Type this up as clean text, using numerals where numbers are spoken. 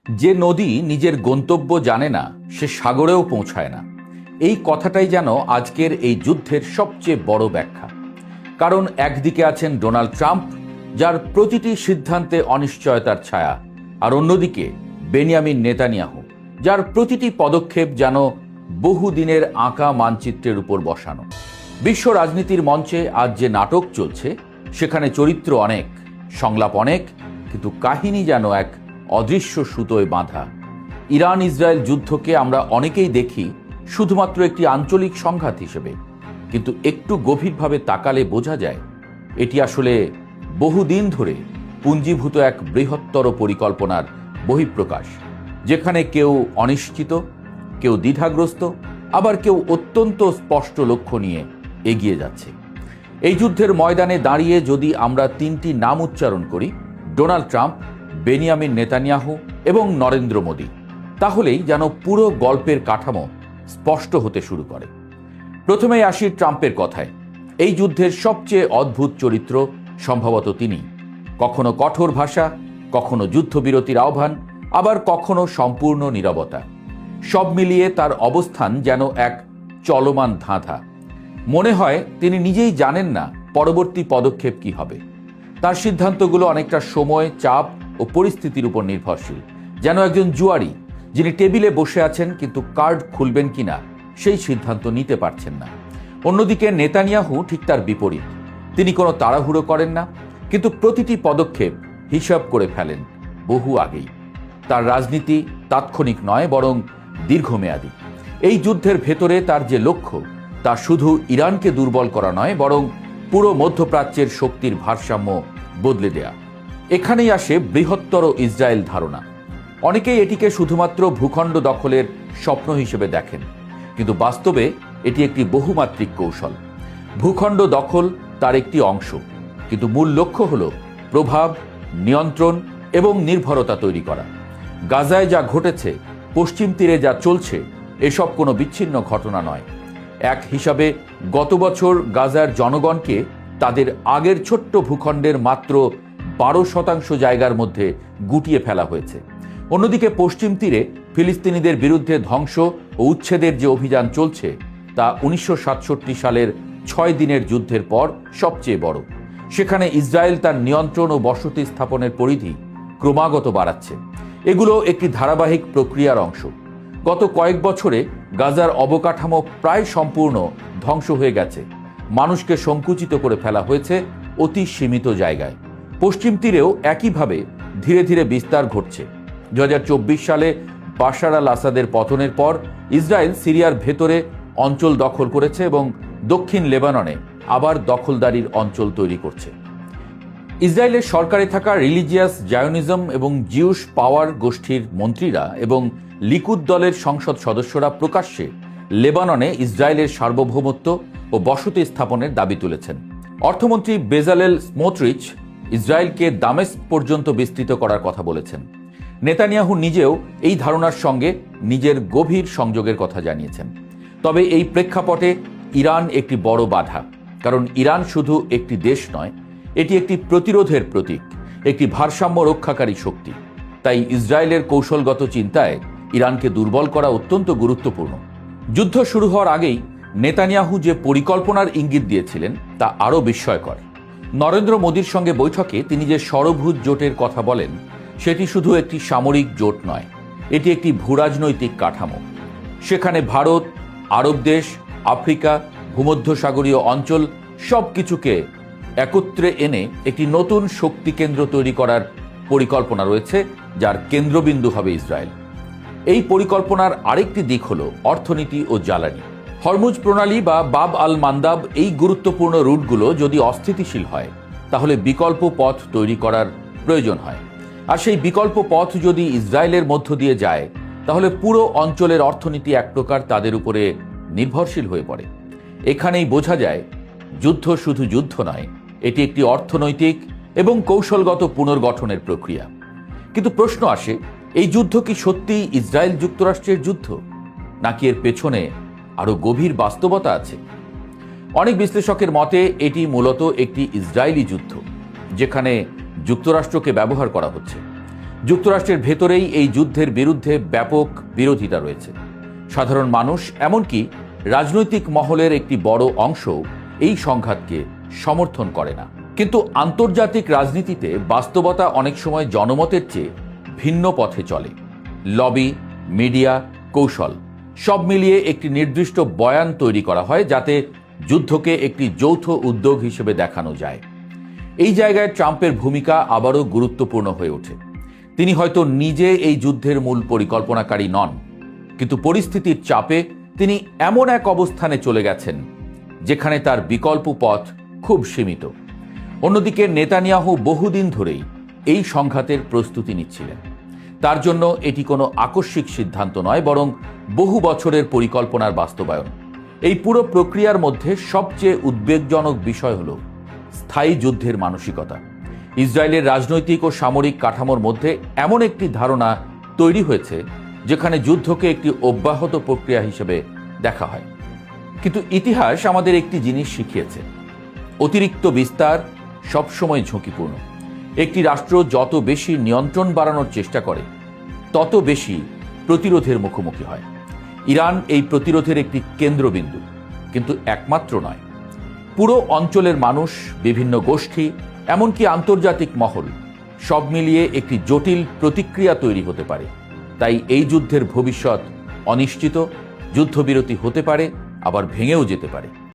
যে নদী নিজের গন্তব্য জানে না সে সাগরেও পৌঁছায় না, এই কথাটাই যেন আজকের এই যুদ্ধের সবচেয়ে বড় ব্যাখ্যা। কারণ একদিকে আছেন ডোনাল্ড ট্রাম্প, যার প্রতিটি সিদ্ধান্তে অনিশ্চয়তার ছায়া, আর অন্যদিকে বেনিয়ামিন নেতানিয়াহু, যার প্রতিটি পদক্ষেপ যেন বহুদিনের আঁকা মানচিত্রের উপর বসানো। বিশ্ব রাজনীতির মঞ্চে আজ যে নাটক চলছে, সেখানে চরিত্র অনেক, সংলাপ অনেক, কিন্তু কাহিনী যেন এক অদৃশ্য সুতোয় বাঁধা। ইরান ইসরায়েল যুদ্ধকে আমরা অনেকেই দেখি শুধুমাত্র একটি আঞ্চলিক সংঘাত হিসেবে, কিন্তু একটু গভীরভাবে তাকালে বোঝা যায় এটি আসলে বহুদিন ধরে পুঞ্জীভূত এক বৃহত্তর পরিকল্পনার বহিঃপ্রকাশ, যেখানে কেউ অনিশ্চিত, কেউ দ্বিধাগ্রস্ত, আবার কেউ অত্যন্ত স্পষ্ট লক্ষ্য নিয়ে এগিয়ে যাচ্ছে। এই যুদ্ধের ময়দানে দাঁড়িয়ে যদি আমরা তিনটি নাম উচ্চারণ করি, ডোনাল্ড ট্রাম্প, বেনিয়ামিন নেতানিয়াহু এবং নরেন্দ্র মোদী, তাহলেই যেন পুরো গল্পের কাঠামো স্পষ্ট হতে শুরু করে। প্রথমেই আসি ট্রাম্পের কথায়। এই যুদ্ধের সবচেয়ে অদ্ভুত চরিত্র সম্ভবত তিনি। কখনো কঠোর ভাষা, কখনো যুদ্ধবিরতির আহ্বান, আবার কখনো সম্পূর্ণ নীরবতা। সব মিলিয়ে তার অবস্থান যেন এক চলমান ধাঁধা। মনে হয় তিনি নিজেই জানেন না পরবর্তী পদক্ষেপ কি হবে। তার সিদ্ধান্তগুলো অনেকটা সময়, চাপ ও পরিস্থিতির উপর নির্ভরশীল, যেন একজন জুয়ারি যিনি টেবিলে বসে আছেন কিন্তু কার্ড খুলবেন কিনা সেই সিদ্ধান্ত নিতে পারছেন না। অন্যদিকে নেতানিয়াহু ঠিক তার বিপরীত। তিনি কোনো তাড়াহুড়ো করেন না, কিন্তু প্রতিটি পদক্ষেপ হিসাব করে ফেলেন বহু আগেই। তার রাজনীতি তাৎক্ষণিক নয়, বরং দীর্ঘমেয়াদী। এই যুদ্ধের ভেতরে তার যে লক্ষ্য, তা শুধু ইরানকে দুর্বল করা নয়, বরং পুরো মধ্যপ্রাচ্যের শক্তির ভারসাম্য বদলে দেয়া। এখানেই আসে বৃহত্তর ইসরায়েল ধারণা। অনেকেই এটিকে শুধুমাত্র ভূখণ্ড দখলের স্বপ্ন হিসেবে দেখেন, কিন্তু বাস্তবে এটি একটি বহুমাত্রিক কৌশল। ভূখণ্ড দখল তার একটি অংশ, কিন্তু মূল লক্ষ্য হল প্রভাব, নিয়ন্ত্রণ এবং নির্ভরতা তৈরি করা। গাজায় যা ঘটেছে, পশ্চিম তীরে যা চলছে, এসব কোনো বিচ্ছিন্ন ঘটনা নয়। এক হিসাবে গত বছর গাজার জনগণকে তাদের আগের ছোট্ট ভূখণ্ডের মাত্র 12% জায়গার মধ্যে গুটিয়ে ফেলা হয়েছে। অন্যদিকে পশ্চিম তীরে ফিলিস্তিনিদের বিরুদ্ধে ধ্বংস ও উচ্ছেদের যে অভিযান চলছে, তা 1967 সালের 6 দিনের যুদ্ধের পর সবচেয়ে বড়। সেখানে ইসরায়েল তার নিয়ন্ত্রণ ও বসতি স্থাপনের পরিধি ক্রমাগত বাড়াচ্ছে। এগুলো একটি ধারাবাহিক প্রক্রিয়ার অংশ। গত কয়েক বছরে গাজার অবকাঠামো প্রায় সম্পূর্ণ ধ্বংস হয়ে গেছে। মানুষকে সংকুচিত করে ফেলা হয়েছে অতি সীমিত জায়গায়। পশ্চিম তীরেও একইভাবে ধীরে ধীরে বিস্তার ঘটছে। 2024 সালে বাশার আল আসাদের পতনের পর ইসরায়েল সিরিয়ার ভেতরে অঞ্চল দখল করেছে এবং দক্ষিণ লেবাননে আবার দখলদারির অঞ্চল তৈরি করছে। ইসরায়েলের সরকারে থাকা রিলিজিয়াস জায়োনিজম এবং জিউস পাওয়ার গোষ্ঠীর মন্ত্রীরা এবং লিকুদ দলের সংসদ সদস্যরা প্রকাশ্যে লেবাননে ইসরায়েলের সার্বভৌমত্ব ও বসতি স্থাপনের দাবি তুলেছেন। অর্থমন্ত্রী বেজালেল স্মোট্রিচ ইসরায়েলকে দামেস্ক পর্যন্ত বিস্তৃত করার কথা বলেছেন। নেতানিয়াহু নিজেও এই ধারণার সঙ্গে নিজের গভীর সংযোগের কথা জানিয়েছেন। তবে এই প্রেক্ষাপটে ইরান একটি বড় বাধা। কারণ ইরান শুধু একটি দেশ নয়, এটি একটি প্রতিরোধের প্রতীক, একটি ভারসাম্য রক্ষাকারী শক্তি। তাই ইসরায়েলের কৌশলগত চিন্তায় ইরানকে দুর্বল করা অত্যন্ত গুরুত্বপূর্ণ। যুদ্ধ শুরু হওয়ার আগেই নেতানিয়াহু যে পরিকল্পনার ইঙ্গিত দিয়েছিলেন, তা আরও বিস্ময়কর। নরেন্দ্র মোদীর সঙ্গে বৈঠকে তিনি যে ষড়ভুজ জোটের কথা বলেন, সেটি শুধু একটি সামরিক জোট নয়, এটি একটি ভূরাজনৈতিক কাঠামো। সেখানে ভারত, আরব দেশ, আফ্রিকা, ভূমধ্যসাগরীয় অঞ্চল সব কিছুকে একত্রে এনে একটি নতুন শক্তি কেন্দ্র তৈরি করার পরিকল্পনা রয়েছে, যার কেন্দ্রবিন্দু হবে ইসরায়েল। এই পরিকল্পনার আরেকটি দিক হল অর্থনীতি ও জ্বালানি। হরমুজ প্রণালী বা বাব আল মান্দাব, এই গুরুত্বপূর্ণ রুটগুলো যদি অস্থিতিশীল হয়, তাহলে বিকল্প পথ তৈরি করার প্রয়োজন হয়। আর সেই বিকল্প পথ যদি ইসরায়েলের মধ্য দিয়ে যায়, তাহলে পুরো অঞ্চলের অর্থনীতি এক প্রকার তাদের উপরে নির্ভরশীল হয়ে পড়ে। এখানেই বোঝা যায় যুদ্ধ শুধু যুদ্ধ নয়, এটি একটি অর্থনৈতিক এবং কৌশলগত পুনর্গঠনের প্রক্রিয়া। কিন্তু প্রশ্ন আসে, এই যুদ্ধ কি সত্যিই ইসরায়েল যুক্তরাষ্ট্রের যুদ্ধ, নাকি এর পেছনে আরও গভীর বাস্তবতা আছে? অনেক বিশ্লেষকের মতে এটি মূলত একটি ইসরায়েলি যুদ্ধ, যেখানে যুক্তরাষ্ট্রকে ব্যবহার করা হচ্ছে। যুক্তরাষ্ট্রের ভেতরেই এই যুদ্ধের বিরুদ্ধে ব্যাপক বিরোধিতা রয়েছে। সাধারণ মানুষ এমনকি রাজনৈতিক মহলের একটি বড় অংশ এই সংঘাতকে সমর্থন করে না। কিন্তু আন্তর্জাতিক রাজনীতিতে বাস্তবতা অনেক সময় জনমতের চেয়ে ভিন্ন পথে চলে। লবি, মিডিয়া, কৌশল সব মিলিয়ে একটি নির্দিষ্ট বয়ান তৈরি করা হয় যাতে যুদ্ধকে একটি যৌথ উদ্যোগ হিসেবে দেখানো যায়। এই জায়গায় ট্রাম্পের ভূমিকা আবারও গুরুত্বপূর্ণ হয়ে ওঠে। তিনি হয়তো নিজে এই যুদ্ধের মূল পরিকল্পনাকারী নন, কিন্তু পরিস্থিতির চাপে তিনি এমন এক অবস্থানে চলে গেছেন যেখানে তার বিকল্প পথ খুব সীমিত। অন্যদিকে নেতানিয়াহু বহুদিন ধরেই এই সংঘাতের প্রস্তুতি নিচ্ছিলেন। তার জন্য এটি কোনো আকস্মিক সিদ্ধান্ত নয়, বরং বহু বছরের পরিকল্পনার বাস্তবায়ন। এই পুরো প্রক্রিয়ার মধ্যে সবচেয়ে উদ্বেগজনক বিষয় হল স্থায়ী যুদ্ধের মানসিকতা। ইসরায়েলের রাজনৈতিক ও সামরিক কাঠামোর মধ্যে এমন একটি ধারণা তৈরি হয়েছে যেখানে যুদ্ধকে একটি অব্যাহত প্রক্রিয়া হিসেবে দেখা হয়। কিন্তু ইতিহাস আমাদের একটি জিনিস শিখিয়েছে, অতিরিক্ত বিস্তার সবসময় ঝুঁকিপূর্ণ। একটি রাষ্ট্র যত বেশি নিয়ন্ত্রণ বাড়ানোর চেষ্টা করে তত বেশি প্রতিরোধের মুখোমুখি হয়। ইরান এই প্রতিরোধের একটি কেন্দ্রবিন্দু, কিন্তু একমাত্র নয়। পুরো অঞ্চলের মানুষ, বিভিন্ন গোষ্ঠী, এমনকি আন্তর্জাতিক মহল সব মিলিয়ে একটি জটিল প্রতিক্রিয়া তৈরি হতে পারে। তাই এই যুদ্ধের ভবিষ্যৎ অনিশ্চিত। যুদ্ধবিরতি হতে পারে, আবার ভেঙেও যেতে পারে।